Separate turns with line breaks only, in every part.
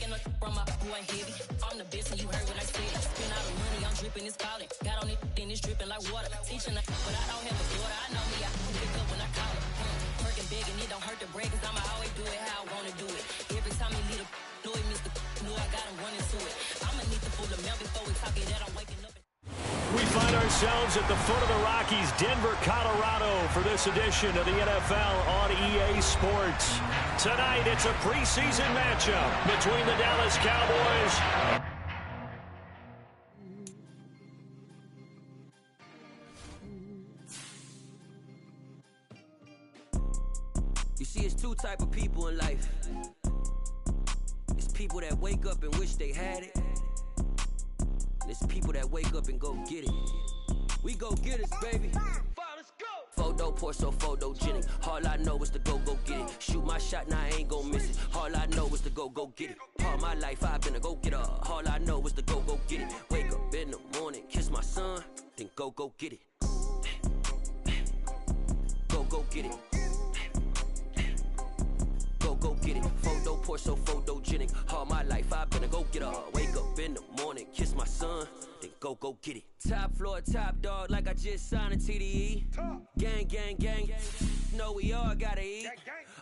Taking a from my boy heavy. I'm the best and you heard what I said. Spend all the money, I'm dripping, it's calling. Got on it, then it's dripping like water. Teaching but I don't have a daughter. I know me, I can pick up when I call it. Working big and it don't hurt the break, cause I'ma always do it how I wanna do it. Every time he lead a know it, Mr. Know I got him running to it. I'ma need to pull the milk before we talk it that I'm waking up.
We find ourselves at the foot of the Rockies, Denver, Colorado, for this edition of the NFL on EA Sports. Tonight, it's a preseason matchup between the Dallas Cowboys.
You see, it's two type of people in life. It's people that wake up and wish they had it. It's people that wake up and go get it. We go get it, baby. Let's go. Photo pour so photogenic. All I know is to go get it. Shoot my shot, now I ain't gon' miss it. All I know is to go get it. All my life I've been a go-getter. All I know is to go get it. Wake up in the morning, kiss my son, then go get it. Go get it. Go get it. Photo pour so photogenic. All my life I've been a go-getter. Wake up in the morning, kiss my son, then go get it. Top floor, top dog, like I just signed a TDE. Gang, gang, gang. Know we all gotta eat.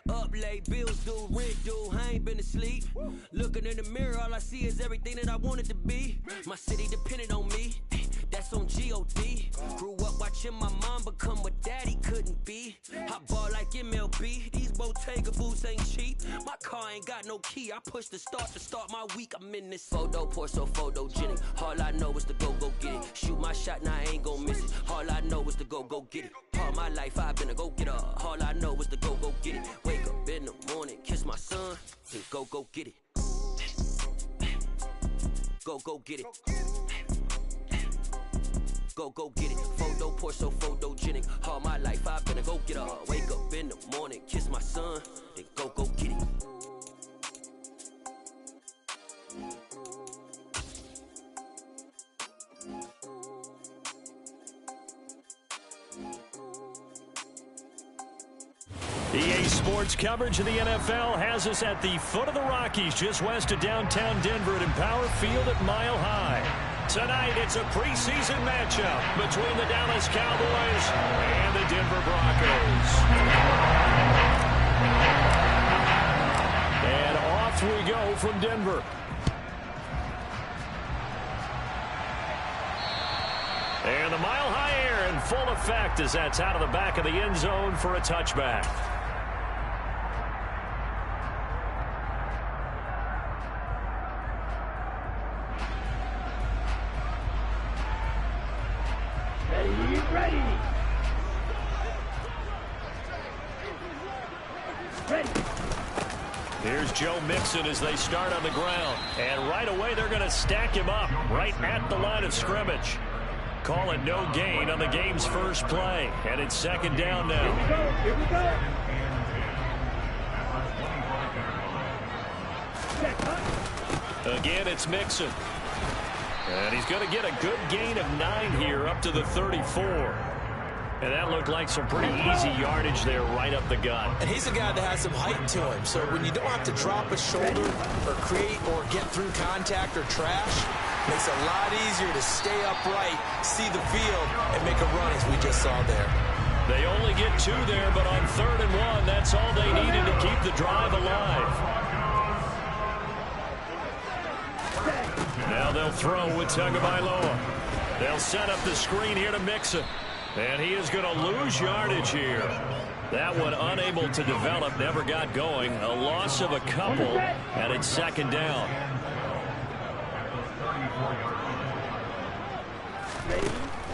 Up late, bills due, rent due, I ain't been asleep. Looking in the mirror, all I see is everything that I wanted to be. My city depended on me, that's on G.O.D. Grew up watching my mom become what daddy couldn't be. I ball like MLB, these Bottega boots ain't cheap. My car ain't got no key, I push the start to start my week. I'm in this photo pour so photogenic. All I know is to go get it. Shoot my shot, now I ain't gon' miss it. All I know is to go get it. All my life I've been a go-getter. All I know is to go get it. Wake up in the morning, kiss my son, then go get it. Go get it. Go get it. Photo pour so photogenic. All my life I've been a go-getter. Wake up in the morning, kiss my son, then go get it.
EA Sports coverage of the NFL has us at the foot of the Rockies, just west of downtown Denver at Empower Field at Mile High. Tonight, it's a preseason matchup between the Dallas Cowboys and the Denver Broncos. And off we go from Denver. And the Mile High air in full effect as that's out of the back of the end zone for a touchback. Here's Joe Mixon as they start on the ground. And right away, they're going to stack him up right at the line of scrimmage. Call it no gain on the game's first play. And it's second down now.
Here we go.
Again, it's Mixon. And he's going to get a good gain of 9 here up to the 34. And that looked like some pretty easy yardage there right up the gut.
And he's a guy that has some height to him. So when you don't have to drop a shoulder or create or get through contact or trash, makes it a lot easier to stay upright, see the field, and make a run as we just saw there.
They only get 2 there, but on 3rd and 1, that's all they needed to keep the drive alive. Now they'll throw with Tagovailoa. They'll set up the screen here to Mixon. And he is going to lose yardage here. That one unable to develop, never got going. A loss of a couple, and it's second down.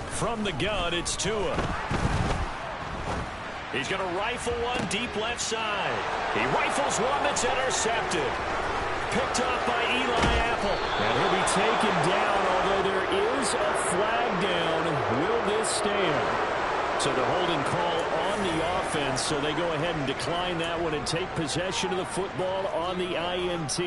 From the gun, it's Tua. He's going to rifle one deep left side. He rifles one that's intercepted. Picked up by Eli Apple. And he'll be taken down, although there is a flag down. Will this stand? So the holding call on the offense, so they go ahead and decline that one and take possession of the football on the INT.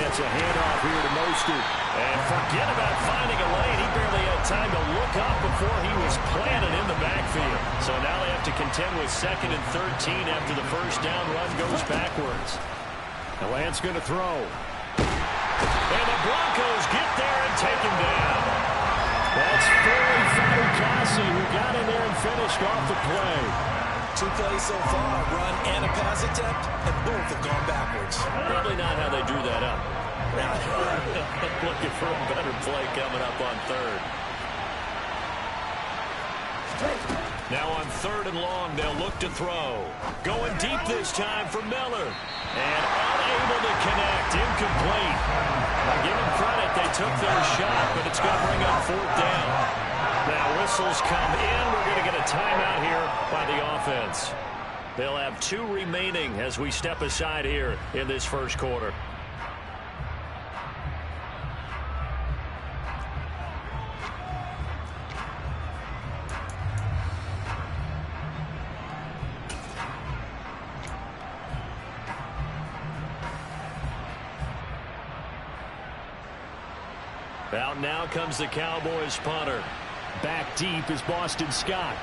gets a handoff here to Mostert. And forget about finding a lane. He barely had time to look up before he was planted in the backfield. So now they have to contend with 2nd and 13 after the first down run goes backwards. The Lance going to throw. And the Broncos get there and take him down. That's Foley Fatukasi who got in there and finished off the play.
2 plays so far, a run and a pass attempt, and both have gone backwards.
Probably not how they drew that up. Looking for a better play coming up on 3rd. Now on 3rd and long, they'll look to throw. Going deep this time for Miller. And unable to connect. Incomplete. Now give them credit. They took their shot, but it's going to bring up 4th down. Now whistles come in. We're going to get a timeout here by the offense. They'll have 2 remaining as we step aside here in this first quarter. Out now comes the Cowboys punter. Back deep is Boston Scott.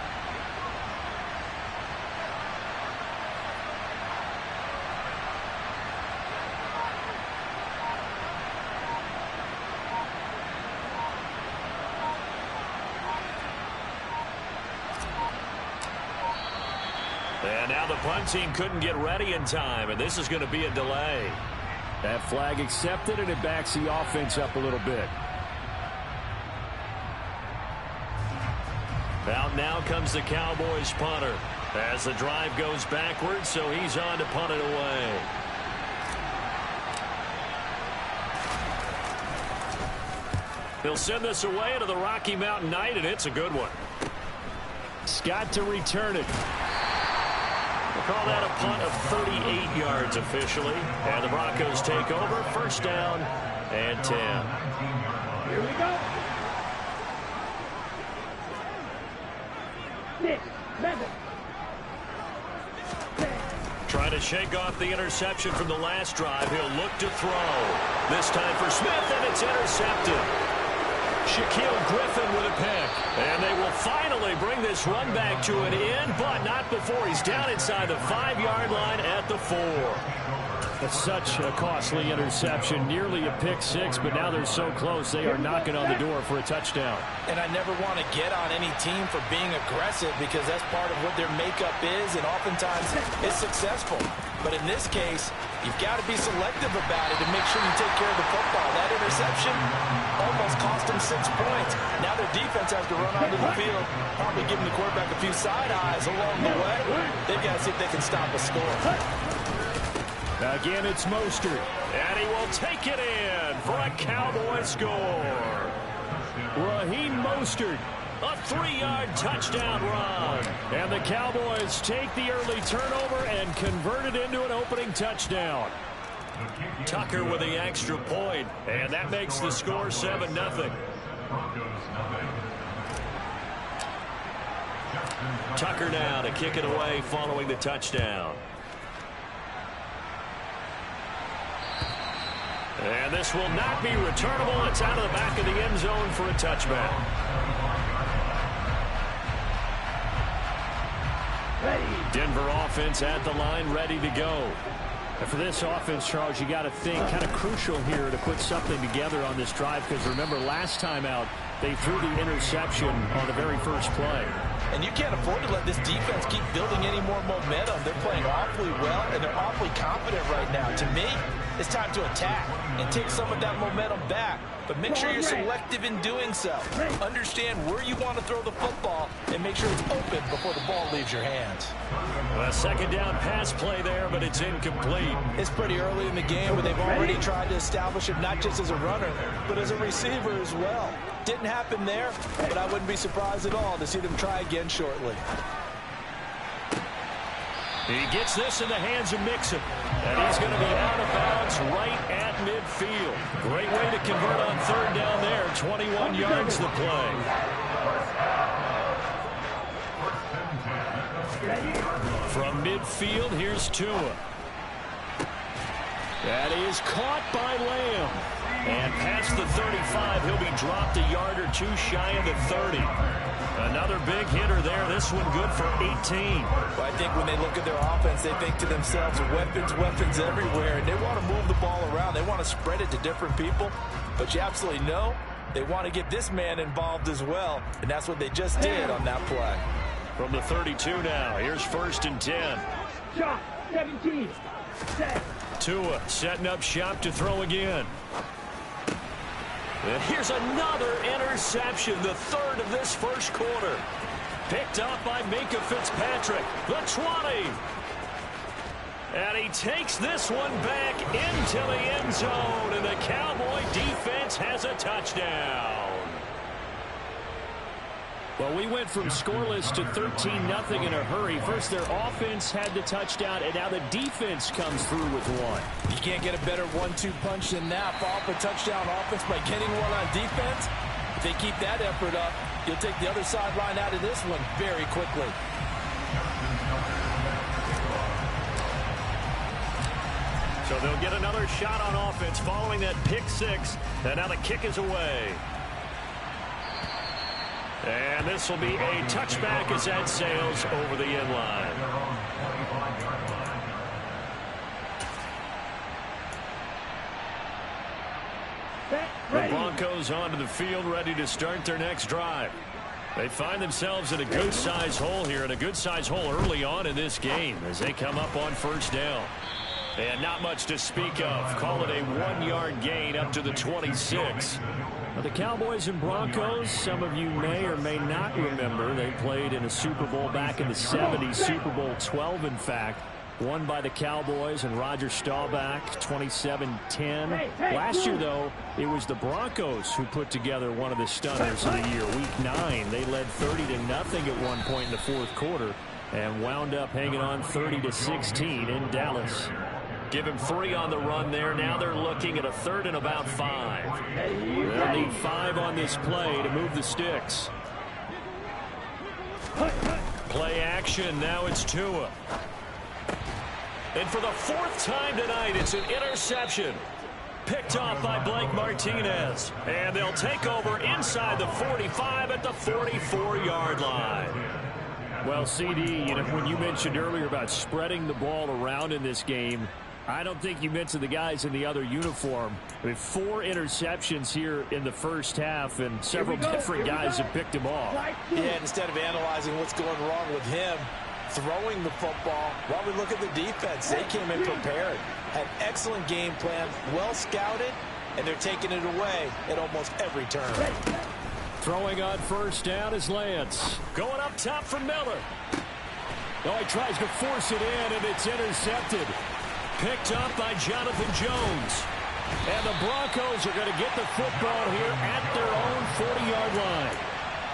And now the punt team couldn't get ready in time, and this is going to be a delay. That flag accepted, and it backs the offense up a little bit. Out now comes the Cowboys punter as the drive goes backwards, so he's on to punt it away. He'll send this away into the Rocky Mountain Night, and it's a good one. Scott to return it. We'll call that a punt of 38 yards officially, and the Broncos take over. 1st down and 10.
Here we go. 6, 7.
Trying to shake off the interception from the last drive. He'll look to throw. This time for Smith, and it's intercepted. Shaquille Griffin with a pick. And they will finally bring this run back to an end, but not before he's down inside the 5-yard line at the 4. That's such a costly interception. Nearly a pick 6, but now they're so close they are knocking on the door for a touchdown.
And I never want to get on any team for being aggressive because that's part of what their makeup is, and oftentimes it's successful. But in this case, you've got to be selective about it and make sure you take care of the football. That interception almost cost them 6 points. Now their defense has to run onto the field, probably giving the quarterback a few side eyes along the way. They've got to see if they can stop a score.
Again, it's Mostert, and he will take it in for a Cowboy score. Raheem Mostert, a 3-yard touchdown run. And the Cowboys take the early turnover and convert it into an opening touchdown. Tucker with the extra point, and that makes the score 7-0. Tucker now to kick it away following the touchdown. And this will not be returnable. It's out of the back of the end zone for a touchback. Denver offense at the line, ready to go. And for this offense, Charles, you got to think kind of crucial here to put something together on this drive, because remember last time out they threw the interception on the very first play.
And you can't afford to let this defense keep building any more momentum. They're playing awfully well, and they're awfully confident right now. To me, it's time to attack and take some of that momentum back. But make sure you're selective in doing so. Understand where you want to throw the football and make sure it's open before the ball leaves your hands.
A 2nd down pass play there, but it's incomplete.
It's pretty early in the game, but they've already tried to establish it not just as a runner, but as a receiver as well. Didn't happen there, but I wouldn't be surprised at all to see them try again shortly.
He gets this in the hands of Mixon, and he's going to be out of bounds right at midfield. Great way to convert on 3rd down there. 21 yards the play. From midfield, here's Tua. That is caught by Lamb. And past the 35, he'll be dropped a yard or two shy of the 30. Another big hitter there. This one good for 18.
Well, I think when they look at their offense, they think to themselves, weapons, weapons everywhere. And they want to move the ball around. They want to spread it to different people. But you absolutely know they want to get this man involved as well. And that's what they just did on that play.
From the 32 now, here's 1st and 10.
Shot, 17. Set.
Tua setting up shop to throw again. And here's another interception, the 3rd of this first quarter. Picked up by Minkah Fitzpatrick, the 20. And he takes this one back into the end zone, and the Cowboy defense has a touchdown. Well, we went from scoreless to 13-0 in a hurry. First, their offense had the touchdown, and now the defense comes through with one.
You can't get a better 1-2 punch than that. Off a touchdown offense by getting one on defense. If they keep that effort up, you'll take the other sideline out of this one very quickly.
So they'll get another shot on offense following that pick six. And now the kick is away. And this will be a touchback as that sails over the end line. The Broncos onto the field, ready to start their next drive. They find themselves in a good-sized hole here, and a good-sized hole early on in this game as they come up on 1st down. And not much to speak of. Call it a 1-yard gain up to the 26. Well, the Cowboys and Broncos, some of you may or may not remember, they played in a Super Bowl back in the 70s, Super Bowl 12, in fact. Won by the Cowboys and Roger Staubach, 27-10. Last year, though, it was the Broncos who put together one of the stunners of the year. Week 9, they led 30-0 at one point in the 4th quarter and wound up hanging on 30-16 in Dallas. Give him 3 on the run there. Now they're looking at a 3rd and about 5. They'll need 5 on this play to move the sticks. Play action. Now it's Tua. And for the 4th time tonight, it's an interception. Picked off by Blake Martinez. And they'll take over inside the 45 at the 44-yard line. Well, CD, when you mentioned earlier about spreading the ball around in this game, I don't think you mentioned the guys in the other uniform. I mean, 4 interceptions here in the first half, and several different guys have picked him off.
Yeah, instead of analyzing what's going wrong with him, throwing the football, while we look at the defense, they came in prepared. Had excellent game plan, well scouted, and they're taking it away at almost every turn.
Throwing on 1st down is Lance. Going up top for Miller. Oh, he tries to force it in, and it's intercepted. Picked up by Jonathan Jones. And the Broncos are going to get the football here at their own 40-yard line.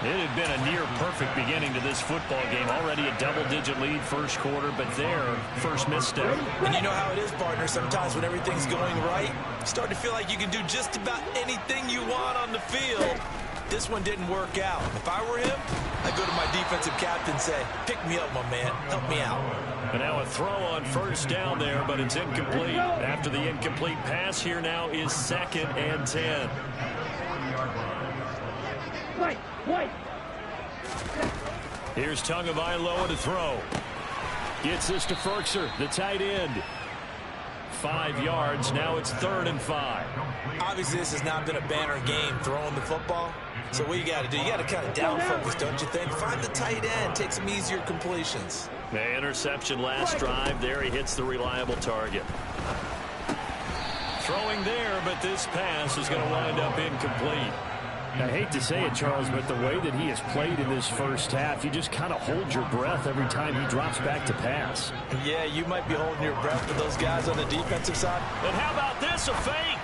It had been a near-perfect beginning to this football game. Already a double-digit lead first quarter, but their first misstep.
And you know how it is, partner. Sometimes when everything's going right, you start to feel like you can do just about anything you want on the field. This one didn't work out. If I were him, I'd go to my defensive captain and say, pick me up, my man. Help me out.
And now a throw on 1st down there, but it's incomplete. After the incomplete pass, here now is 2nd and 10. Here's Tagovailoa to throw. Gets this to Ferkser, the tight end. 5 yards. Now it's 3rd and 5.
Obviously, this has not been a banner game throwing the football. So what you got to do, you got to kind of down focus, don't you think? Find the tight end, take some easier completions.
The interception last drive. There he hits the reliable target. Throwing there, but this pass is going to wind up incomplete. I hate to say it, Charles, but the way that he has played in this first half, you just kind of hold your breath every time he drops back to pass.
Yeah, you might be holding your breath for those guys on the defensive side.
And how about this, a fake?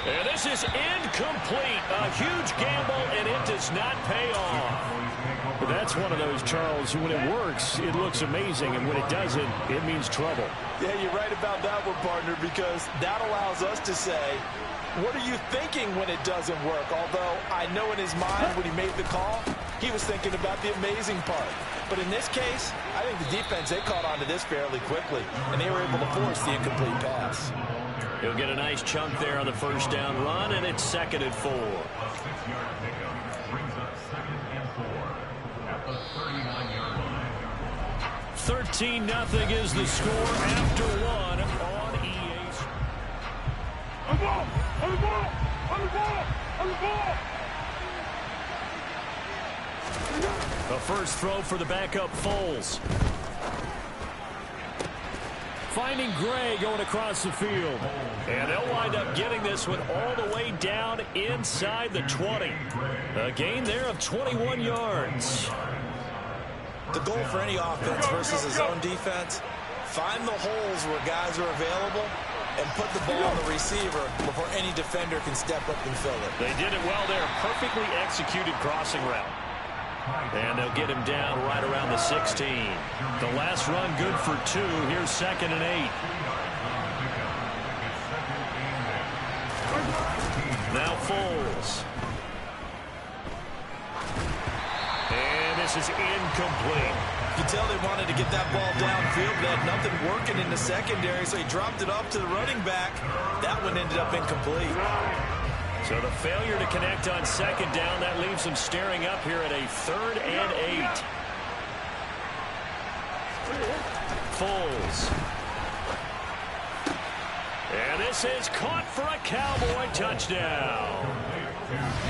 And this is incomplete. A huge gamble, and it does not pay off. But that's one of those, Charles, when it works, it looks amazing, and when it doesn't, it means trouble.
Yeah, you're right about that one, partner, because that allows us to say, what are you thinking when it doesn't work? Although I know in his mind when he made the call, he was thinking about the amazing part. But in this case, I think the defense, they caught on to this fairly quickly, and they were able to force the incomplete pass.
He'll get a nice chunk there on the first down run, and it's 2nd and 4. 13-0 is the score after one on EA.
On the ball! On the ball! On the ball! On the ball!
A first throw for the backup Foles. Finding Gray going across the field. And they'll wind up getting this one all the way down inside the 20. A gain there of 21 yards.
The goal for any offense versus a zone defense, find the holes where guys are available and put the ball on the receiver before any defender can step up and fill it.
They did it well there. Perfectly executed crossing route. And they'll get him down right around the 16. The last run good for 2. Here's 2nd and 8. Now Foles. And this is incomplete.
You can tell they wanted to get that ball downfield. They had nothing working in the secondary, so he dropped it off to the running back. That one ended up incomplete.
So the failure to connect on 2nd down, that leaves them staring up here at a 3rd and 8. Foles. And this is caught for a Cowboy touchdown.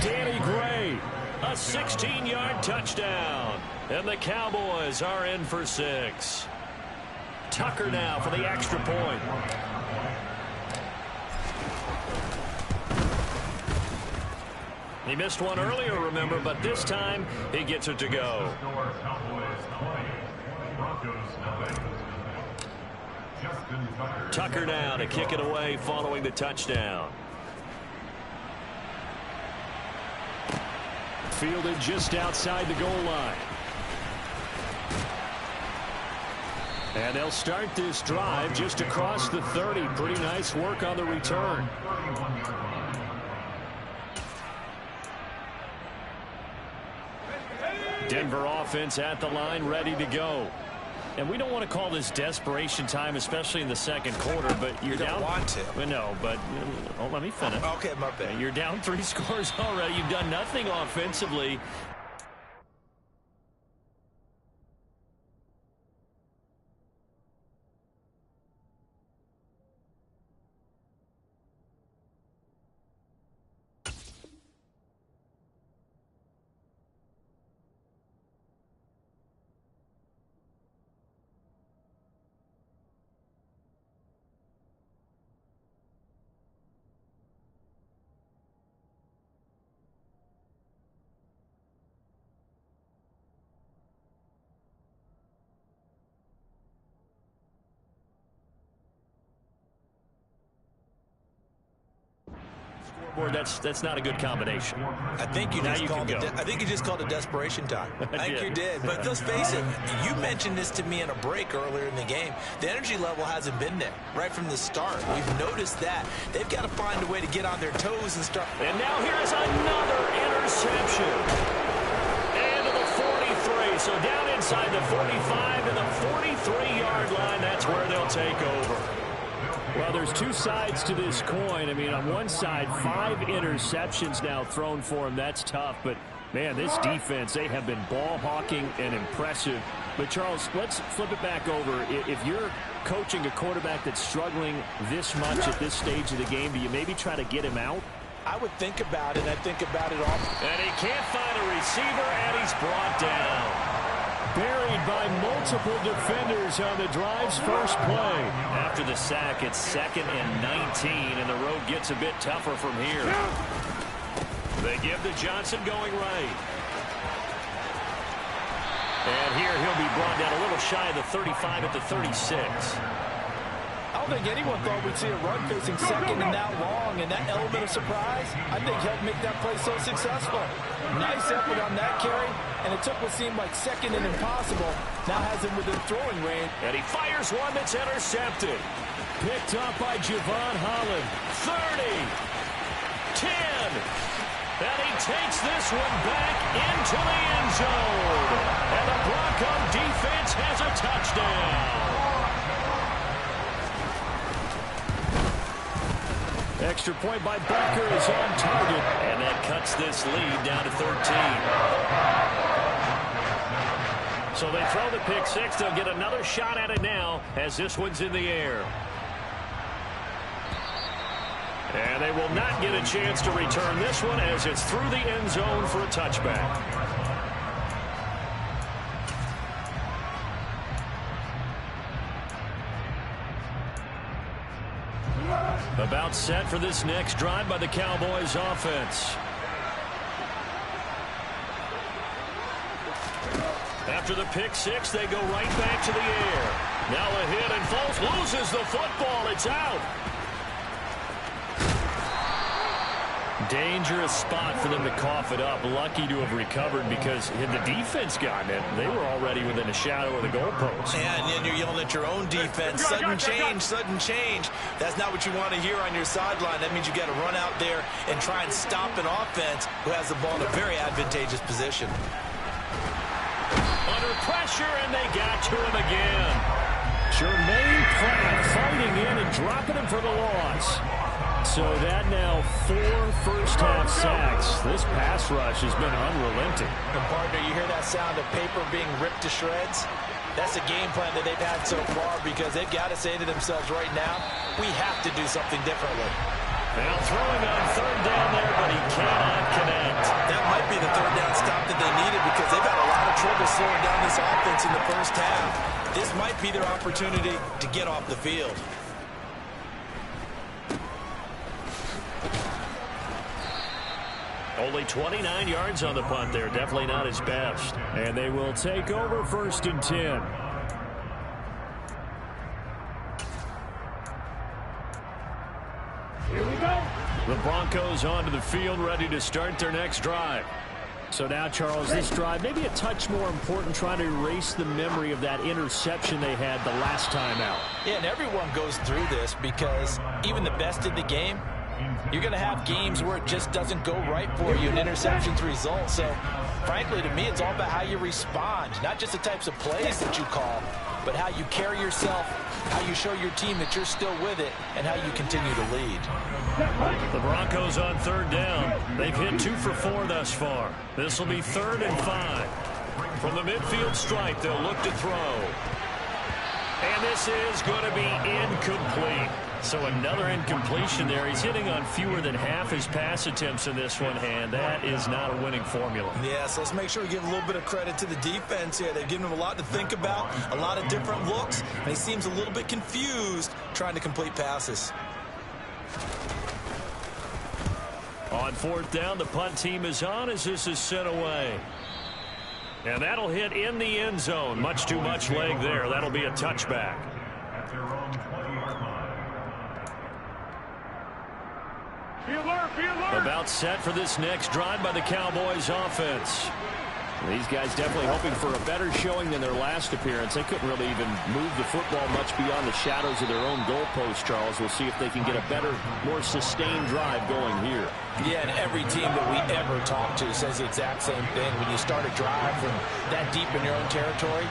Danny Gray, a 16-yard touchdown. And the Cowboys are in for 6. Tucker now for the extra point. He missed one earlier, remember, but this time he gets it to go. Tucker now to kick it away following the touchdown. Fielded just outside the goal line. And they'll start this drive just across the 30. Pretty nice work on the return. Denver offense at the line, ready to go. And we don't want to call this desperation time, especially in the 2nd quarter, but you're down.
You don't want to.
No, but let me finish.
Okay, my bad.
You're down 3 scores already. You've done nothing offensively. That's not a good combination.
I think you just called it. I think you just called it desperation time. I think you did. But let's face it. You mentioned this to me in a break earlier in the game. The energy level hasn't been there right from the start. We've noticed that. They've got to find a way to get on their toes and start.
And now here's another interception. And to the 43. So down inside the 45 to the 43-yard line. That's where they'll take over. Well, there's 2 sides to this coin. I mean, on one side, 5 interceptions now thrown for him. That's tough. But, man, this defense, they have been ball hawking and impressive. But, Charles, let's flip it back over. If you're coaching a quarterback that's struggling this much at this stage of the game, do you maybe try to get him out?
I would think about it. I think about it often.
And he can't find a receiver, and he's brought down. Buried by multiple defenders on the drive's first play. After the sack, it's 2nd and 19, and the road gets a bit tougher from here. They give to Johnson going right. And here he'll be brought down a little shy of the 35 at the 36.
I don't think anyone thought we'd see a run facing 2nd and that long, and that element of surprise, I think, helped make that play so successful. Nice effort on that carry, and it took what seemed like 2nd and impossible, now has him within throwing range.
And he fires one that's intercepted. Picked up by Javon Holland. 30, 10, And he takes this one back into the end zone. And the Bronco defense has a touchdown. Extra point by Butker is on target. And that cuts this lead down to 13. So they throw the pick six. They'll get another shot at it now as this one's in the air. And they will not get a chance to return this one as it's through the end zone for a touchback. About set for this next drive by the Cowboys offense. After the pick six, they go right back to the air. Now a hit, and Foles loses the football. It's out. Dangerous spot for them to cough it up. Lucky to have recovered because had the defense gotten it, they were already within a shadow of the goalpost.
Yeah, and then you're yelling at your own defense. Sudden change, sudden change. That's not what you want to hear on your sideline. That means you got to run out there and try and stop an offense who has the ball in a very advantageous position.
Under pressure, and they got to him again. Jermaine Pratt fighting in and dropping him for the loss. So that now 4 first-half sacks. This pass rush has been unrelenting.
And partner, you hear that sound of paper being ripped to shreds? That's the game plan that they've had so far because they've got to say to themselves right now, we have to do something differently.
Now throwing on third down there, but he cannot connect.
That might be the third down stop that they needed because they've had a lot of trouble slowing down this offense in the first half. This might be their opportunity to get off the field.
Only 29 yards on the punt there. Definitely not his best. And they will take over 1st and 10.
Here we go.
The Broncos onto the field, ready to start their next drive. So now, Charles, this drive maybe a touch more important, trying to erase the memory of that interception they had the last time out.
Yeah, and everyone goes through this because even the best in the game, you're going to have games where it just doesn't go right for you and interceptions result. So, frankly, to me, it's all about how you respond, not just the types of plays that you call, but how you carry yourself, how you show your team that you're still with it, and how you continue to lead.
The Broncos on third down. They've hit 2 for 4 thus far. This will be 3rd and 5. From the midfield stripe, they'll look to throw. And this is going to be incomplete. So another incompletion there. He's hitting on fewer than half his pass attempts in this one, and that is not a winning formula.
Yeah, so let's make sure we give a little bit of credit to the defense here. They've given him a lot to think about, a lot of different looks, and he seems a little bit confused trying to complete passes.
On 4th down, the punt team is on as this is sent away. And that'll hit in the end zone. Much too much leg there. That'll be a touchback.
At their own 20-yard line. Be alert, be alert.
About set for this next drive by the Cowboys offense. These guys definitely hoping for a better showing than their last appearance. They couldn't really even move the football much beyond the shadows of their own goalpost, Charles. We'll see if they can get a better, more sustained drive going here.
Yeah, and every team that we ever talk to says the exact same thing. When you start a drive from that deep in your own territory,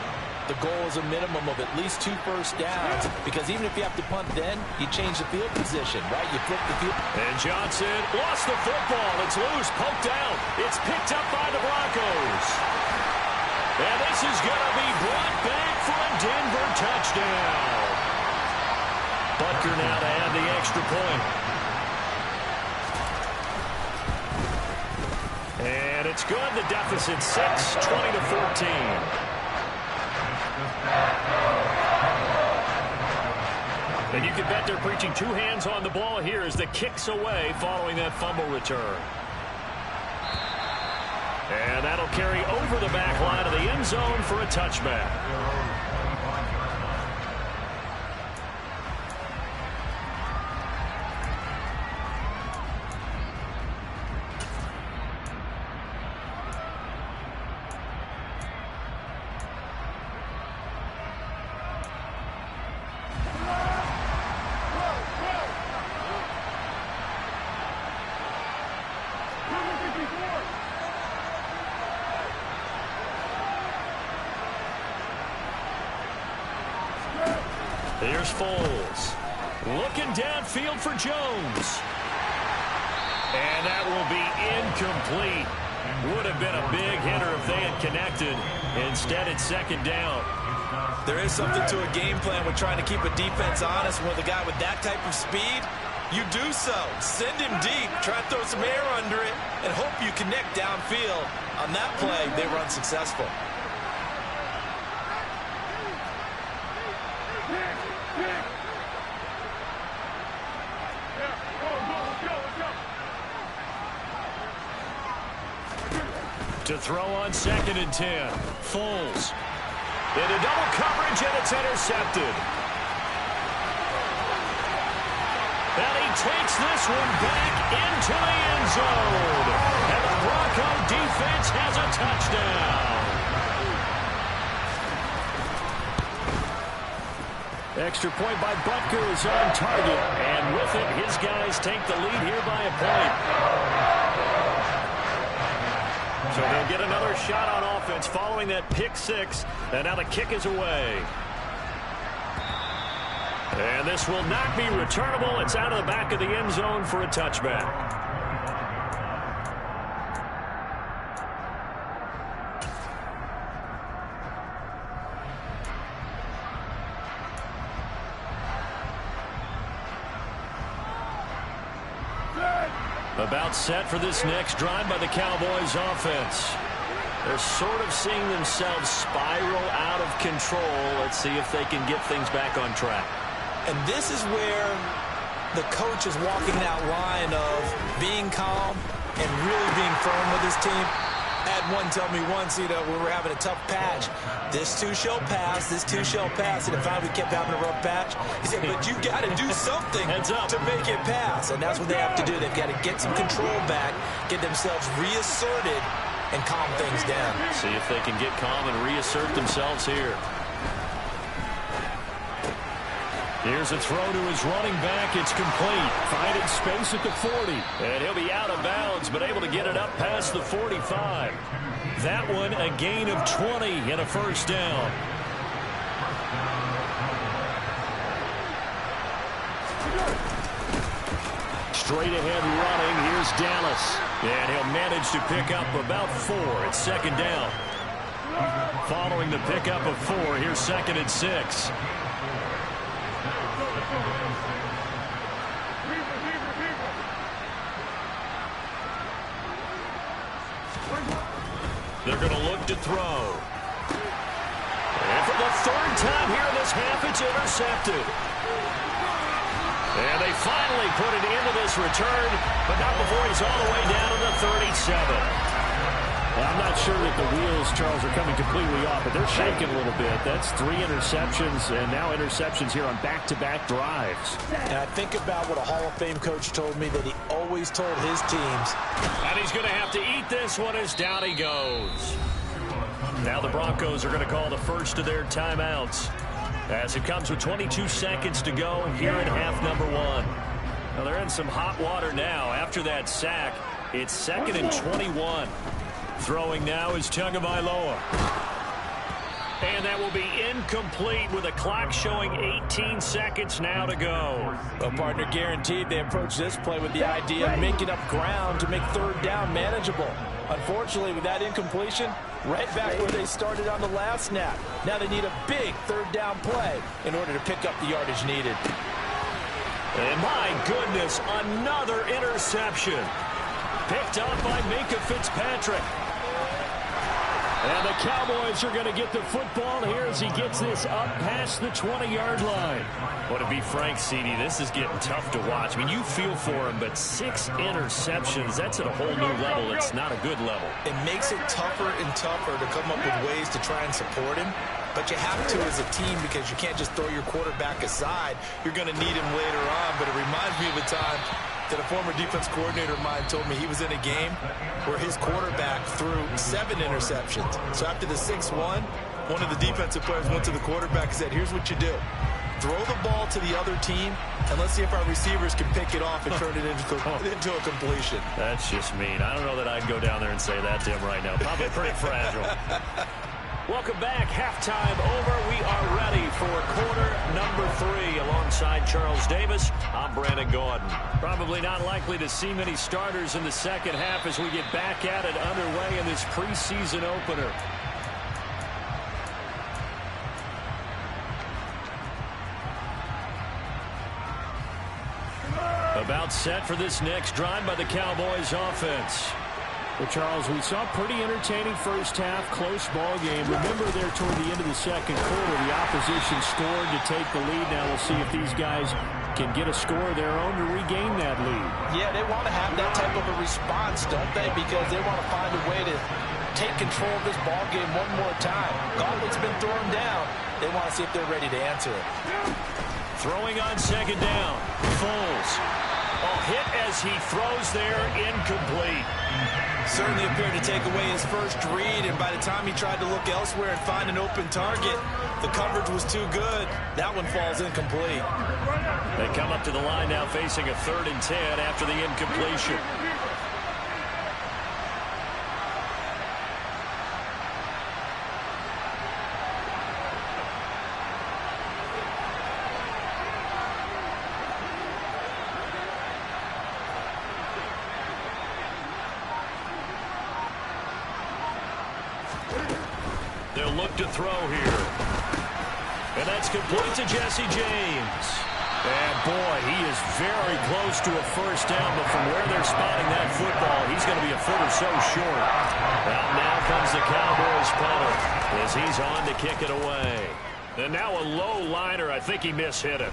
the goal is a minimum of at least 2 first downs, because even if you have to punt then, you change the field position, right? You flip the field.
And Johnson lost the football. It's loose, poked out. It's picked up by the Broncos. And this is going to be brought back for a Denver touchdown. Butker now to add the extra point. And it's good. The deficit 6, 20-14. And you can bet they're preaching 2 hands on the ball here as the kick's away following that fumble return. And that'll carry over the back line of the end zone for a touchback. Here's Foles. Looking downfield for Jones. And that will be incomplete. Would have been a big hitter if they had connected. Instead, it's second down.
There is something to a game plan with trying to keep a defense honest. With a guy with that type of speed, you do so. Send him deep. Try to throw some air under it and hope you connect downfield. On that play, they were unsuccessful.
To throw on 2nd and 10. Foles. Into double coverage, and it's intercepted. And he takes this one back into the end zone. And the Bronco defense has a touchdown. Extra point by Butker is on target. And with it, his guys take the lead here by a point. So they'll get another shot on offense following that pick six. And now the kick is away. And this will not be returnable. It's out of the back of the end zone for a touchback. About set for this next drive by the Cowboys offense. They're sort of seeing themselves spiral out of control. Let's see if they can get things back on track.
And this is where the coach is walking that line of being calm and really being firm with his team. I had one tell me once, we were having a tough patch. This too shall pass, this too shall pass. And finally we kept having a rough patch. He said, but you got to do something to make it pass. And that's what they have to do. They've got to get some control back, get themselves reasserted, and calm things down.
See if they can get calm and reassert themselves here. Here's a throw to his running back. It's complete. Finding space at the 40. And he'll be out of bounds, but able to get it up past the 45. That one a gain of 20 and a first down. Straight ahead running. Here's Dallas. And he'll manage to pick up about 4 at second down. Following the pickup of 4, here's 2nd and 6. They're going to look to throw. And for the 3rd time here in this half, it's intercepted. And they finally put it into this return, but not before he's all the way down to the 37. Well, I'm not sure that the wheels, Charles, are coming completely off, but they're shaking a little bit. That's 3 interceptions, and now interceptions here on back-to-back drives.
And I think about what a Hall of Fame coach told me that he always told his teams.
And he's going to have to eat this one as down he goes. Now the Broncos are going to call the first of their timeouts, as it comes with 22 seconds to go here in half number 1. Now they're in some hot water now. After that sack, it's 2nd and 21. Throwing now is Tagovailoa. And that will be incomplete with a clock showing 18 seconds now to go.
Well, partner, guaranteed they approach this play with the idea of making up ground to make 3rd down manageable. Unfortunately, with that incompletion, right back where they started on the last snap. Now they need a big 3rd down play in order to pick up the yardage needed.
And my goodness, another interception. Picked up by Minkah Fitzpatrick. And the Cowboys are going to get the football here as he gets this up past the 20-yard line. Well, to be frank, CD, this is getting tough to watch. I mean, you feel for him, but 6 interceptions, that's at a whole new level. It's not a good level.
It makes it tougher and tougher to come up with ways to try and support him. But you have to as a team because you can't just throw your quarterback aside. You're going to need him later on. But it reminds me of a time that a former defense coordinator of mine told me he was in a game where his quarterback threw 7 interceptions. So after the 6-1, one of the defensive players went to the quarterback and said, here's what you do. Throw the ball to the other team, and let's see if our receivers can pick it off and turn it into a completion.
That's just mean. I don't know that I'd go down there and say that to him right now. Probably pretty fragile. Welcome back. Halftime over. We are ready for quarter number 3. alongside Charles Davis, I'm Brandon Gordon. Probably not likely to see many starters in the second half as we get back at it underway in this preseason opener. About set for this next drive by the Cowboys offense.
Well, Charles, we saw a pretty entertaining first half, close ball game. Remember there toward the end of the second quarter, the opposition scored to take the lead. Now we'll see if these guys can get a score of their own to regain that lead.
Yeah, they want to have that type of a response, don't they? Because they want to find a way to take control of this ball game one more time. Gauntlet's been thrown down. They want to see if they're ready to answer it.
Throwing on second down. Foles. Hit as he throws there, incomplete.
Certainly appeared to take away his first read, and by the time he tried to look elsewhere and find an open target, the coverage was too good. That one falls incomplete.
They come up to the line now facing a 3rd and 10 after the incompletion. They'll look to throw here. And that's complete to Jesse James. And boy, he is very close to a first down, but from where they're spotting that football, he's going to be a foot or so short. Well, now comes the Cowboys punter as he's on to kick it away. And now a low liner. I think he mishit it.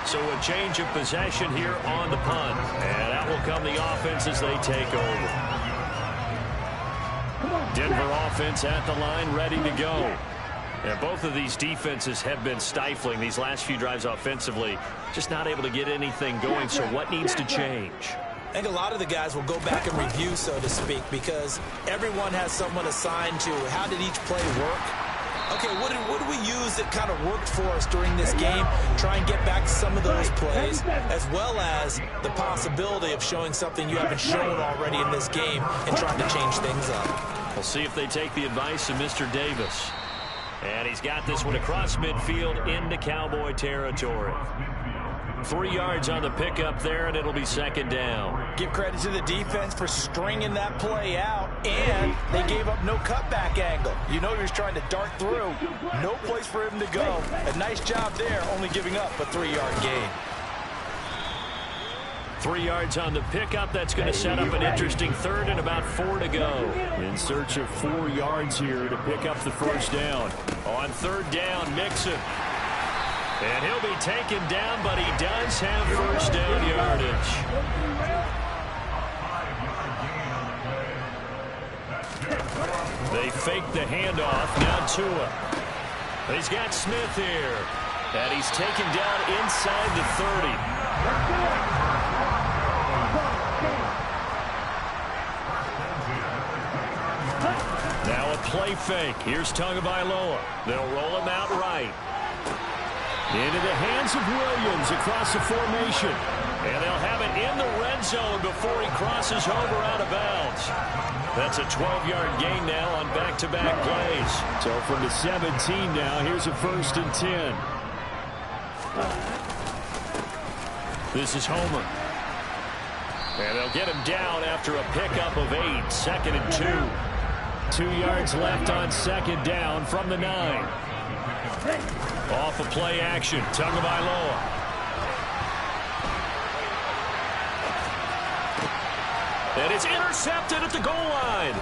So a change of possession here on the punt. And out will come the offense as they take over. Denver offense at the line, ready to go. And both of these defenses have been stifling these last few drives offensively. Just not able to get anything going, so what needs to change?
I think a lot of the guys will go back and review, so to speak, because everyone has someone assigned to how did each play work. Okay, what did we use that kind of worked for us during this game? Try and get back to some of those plays, as well as the possibility of showing something you haven't shown already in this game and trying to change things up.
We'll see if they take the advice of Mr. Davis. And he's got this one across midfield into Cowboy territory. 3 yards on the pickup there, and it'll be second down.
Give credit to the defense for stringing that play out, and they gave up no cutback angle. You know he was trying to dart through. No place for him to go. A nice job there, only giving up a 3-yard gain.
3 yards on the pickup. That's going to set up an interesting 3rd and about 4 to go.
In search of 4 yards here to pick up the first down.
On 3rd down, Mixon. And he'll be taken down, but he does have first down yardage. They fake the handoff. Now Tua. He's got Smith here. And he's taken down inside the 30. Now a play fake. Here's Tagovailoa. They'll roll him out right. Into the hands of Williams across the formation. And they'll have it in the red zone before he crosses over out of bounds. That's a 12-yard gain now on back-to-back plays.
So from the 17 now, here's a 1st and 10.
This is Homer. And they'll get him down after a pickup of 8. 2nd and 2.
2 yards left on second down from the 9.
Off of play action, Tagovailoa. And it's intercepted at the goal line.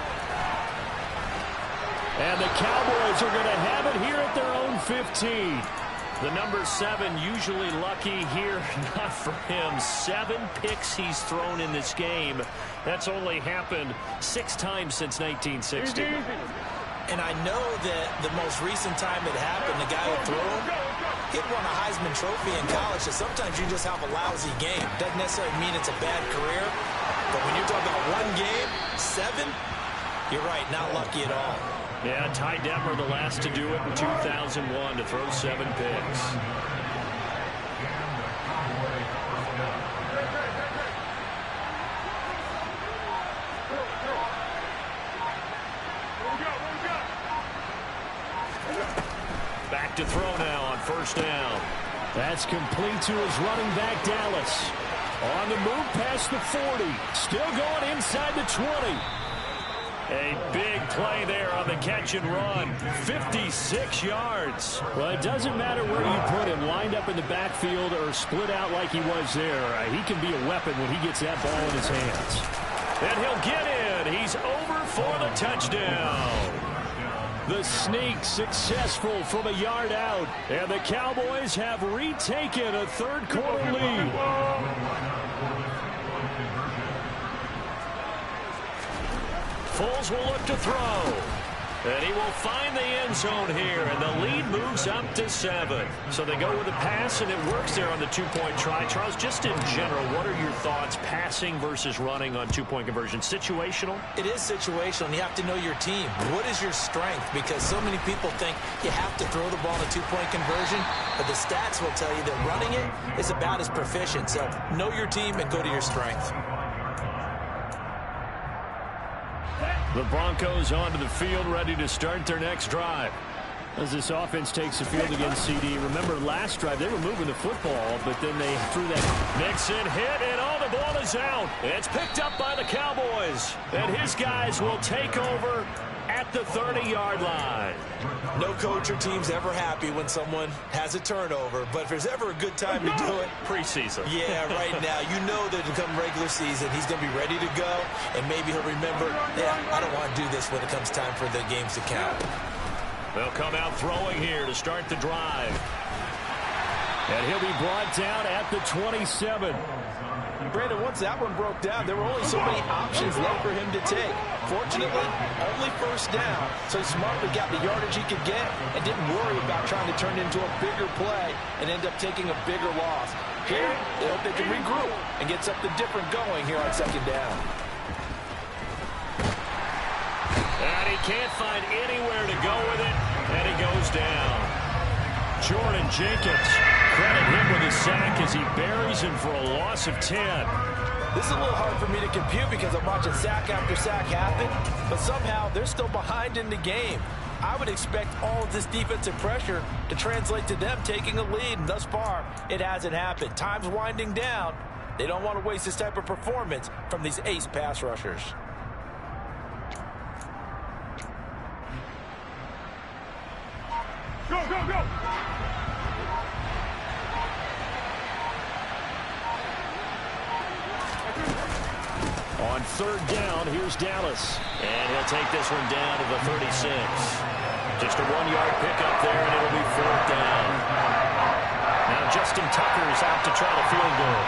And the Cowboys are going to have it here at their own 15.
The number 7 usually lucky here, not for him. 7 picks he's thrown in this game. That's only happened 6 times since 1960.
And I know that the most recent time it happened, the guy who threw him, he won a Heisman Trophy in college, so sometimes you just have a lousy game. Doesn't necessarily mean it's a bad career, but when you're talking about 1 game, 7, you're right, not lucky at all.
Yeah, Ty Detmer, the last to do it in 2001, to throw 7 picks. Back to throw now on first down.
That's complete to his running back, Dallas. On the move past the 40. Still going inside the 20.
A big play there on the catch and run. 56 yards.
Well, it doesn't matter where you put him, lined up in the backfield or split out like he was there. He can be a weapon when he gets that ball in his hands.
And he'll get in. He's over for the touchdown.
The sneak successful from a yard out. And the Cowboys have retaken a third-quarter lead.
Foles will look to throw. And he will find the end zone here. And the lead moves up to 7. So they go with a pass, and it works there on the two-point try. Charles, just in general, what are your thoughts passing versus running on two-point conversion? Situational?
It is situational, and you have to know your team. What is your strength? Because so many people think you have to throw the ball in a two-point conversion, but the stats will tell you that running it is about as proficient. So know your team and go to your strength.
The Broncos onto the field, ready to start their next drive. As this offense takes the field against CD. Remember, last drive, they were moving the football, but then they threw that.
Mixon hit, and the ball is out. It's picked up by the Cowboys. And his guys will take over at the 30-yard line.
No coach or team's ever happy when someone has a turnover, but if there's ever a good time to do it,
preseason.
Yeah, right now. You know that come regular season, he's going to be ready to go, and maybe he'll remember, yeah, I don't want to do this when it comes time for the games to count.
They'll come out throwing here to start the drive.
And he'll be brought down at the 27.
Brandon, once that one broke down, there were only so many options left for him to take. Fortunately, only first down, so smartly got the yardage he could get and didn't worry about trying to turn it into a bigger play and end up taking a bigger loss. Here, they hope they can regroup and get something different going here on second down.
And he can't find anywhere to go with it, and he goes down.
Jordan Jenkins, credit him with a sack as he buries him for a loss of 10.
This is a little hard for me to compute because I'm watching sack after sack happen, but somehow they're still behind in the game. I would expect all of this defensive pressure to translate to them taking a lead, and thus far, it hasn't happened. Time's winding down. They don't want to waste this type of performance from these ace pass rushers.
Go, go, go!
On third down, here's Dallas.
And he'll take this one down to the 36. Just a 1-yard pickup there, and it'll be fourth down. Now Justin Tucker's out to try the field goal.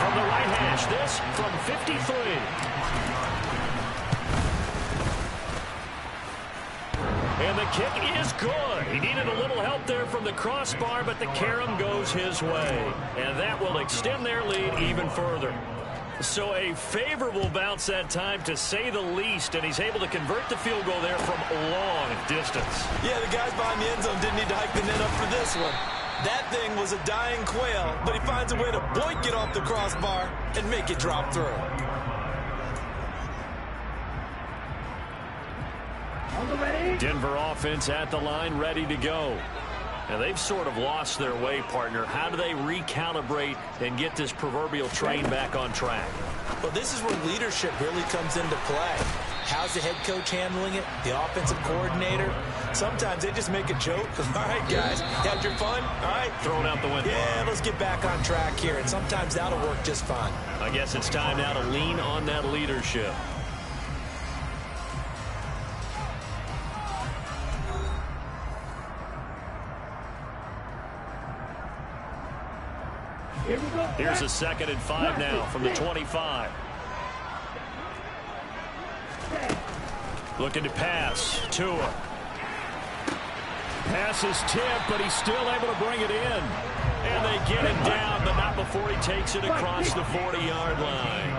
From the right hash, this from 53. And the kick is good. He needed a little help there from the crossbar, but the carom goes his way. And that will extend their lead even further. So a favorable bounce that time, to say the least, and he's able to convert the field goal there from a long distance.
Yeah, the guys behind the end zone didn't need to hike the net up for this one. That thing was a dying quail, but he finds a way to boink it off the crossbar and make it drop through.
Denver offense at the line, ready to go.
And they've sort of lost their way, partner. How do they recalibrate and get this proverbial train back on track?
Well, this is where leadership really comes into play. How's the head coach handling it? The offensive coordinator? Sometimes they just make a joke. All right, guys, had your fun? All right.
Thrown out the window.
Yeah, let's get back on track here. And sometimes that'll work just fine.
I guess it's time now to lean on that leadership. Here's a 2nd and 5 now from the 25. Looking to pass. Tua.
Pass is tipped, but he's still able to bring it in.
And they get him down, but not before he takes it across the 40-yard line.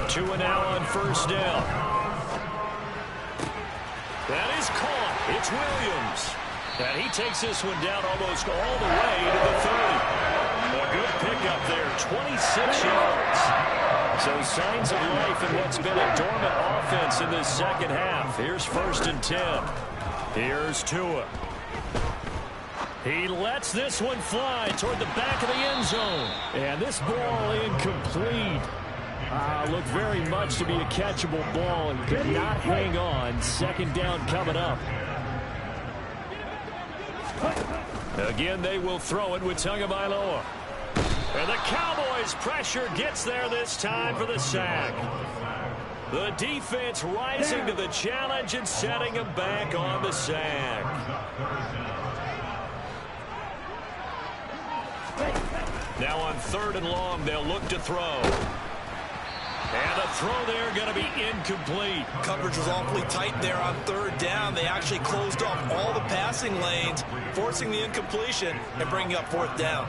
Tua now on first down. That is caught. It's Williams. And he takes this one down almost all the way to the 30. A good pickup there, 26 yards.
So signs of life in what's been a dormant offense in this second half. Here's 1st and 10.
Here's Tua.
He lets this one fly toward the back of the end zone. And this ball incomplete. Looked very much to be a catchable ball and could not hang on. Second down coming up. Again, they will throw it with Tagovailoa. And the Cowboys' pressure gets there this time for the sack. The defense rising to the challenge and setting him back on the sack. Now on 3rd and long, they'll look to throw. And the throw there going to be incomplete.
Coverage was awfully tight there on 3rd down. They actually closed off all the passing lanes, forcing the incompletion and bringing up 4th down.